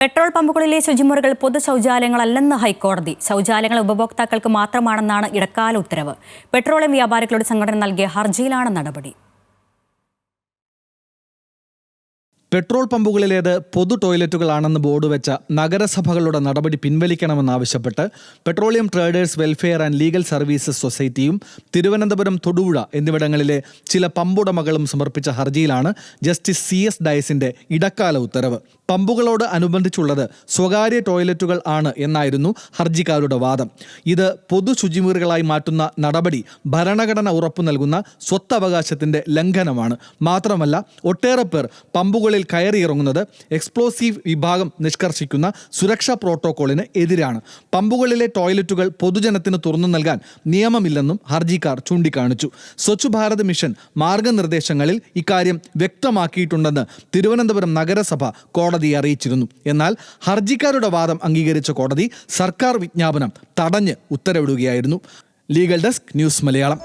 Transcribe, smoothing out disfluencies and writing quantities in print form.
Petrol പമ്പുകളിലെ ശുചിമുറികൾ പൊതു ശൗചാലയങ്ങളല്ലെന്ന് ഹൈക്കോടതി. ശൗചാലയങ്ങൾ ഉപഭോക്താക്കൾക്ക് മാത്രമാണെന്നാണ് ഇടക്കാല ഉത്തരവ്. പെട്രോളിയം വ്യാപാരികളുടെ സംഘടന നൽകിയ ഹർജിയിലാണ് നടപടി. പെട്രോൾ പമ്പുകളിലേത് പൊതു ടോയ്ലറ്റുകളാണെന്ന് ബോർഡ് വെച്ച നഗരസഭകളുടെ നടപടി പിൻവലിക്കണമെന്നാവശ്യപ്പെട്ട് petroleum traders welfare and legal services സൊസൈറ്റിയും തിരുവനന്തപുരം, തൊടുപുഴ എന്നിവിടങ്ങളിലെ ചില പമ്പുടമകളും സമർപ്പിച്ച ഹർജിയിലാണ് ജസ്റ്റിസ് CS ഡയസിന്റെ ഇടക്കാല ഉത്തരവ്. പമ്പുകളോട് അനുബന്ധിച്ചുള്ളത് സ്വകാര്യ ടോയ്ലറ്റുകൾ ആണ് എന്നായിരുന്നു ഹർജിക്കാരുടെ വാദം. ഇത് പൊതു ശുചിമുറികളായി മാറ്റുന്ന നടപടി ഭരണഘടന ഉറപ്പു നൽകുന്ന സ്വത്തവകാശത്തിന്റെ ലംഘനമാണ്. മാത്രമല്ല, ഒട്ടേറെ പേർ പമ്പുകളിൽ കയറിയിറങ്ങുന്നത് എക്സ്പ്ലോസീവ് വിഭാഗം നിഷ്കർഷിക്കുന്ന സുരക്ഷാ പ്രോട്ടോക്കോളിന് എതിരാണ്. പമ്പുകളിലെ ടോയ്ലറ്റുകൾ പൊതുജനത്തിന് തുറന്നു നൽകാൻ നിയമമില്ലെന്നും ഹർജിക്കാർ ചൂണ്ടിക്കാണിച്ചു. സ്വച്ഛ് ഭാരത് മിഷൻ മാർഗനിർദ്ദേശങ്ങളിൽ ഇക്കാര്യം വ്യക്തമാക്കിയിട്ടുണ്ടെന്ന് തിരുവനന്തപുരം നഗരസഭ കോടതിയെ അറിയിച്ചിരുന്നു. എന്നാൽ ഹർജിക്കാരുടെ വാദം അംഗീകരിച്ച കോടതി സർക്കാർ വിജ്ഞാപനം തടഞ്ഞ് ഉത്തരവിടുകയായിരുന്നു. Legal desk, news Malayalam.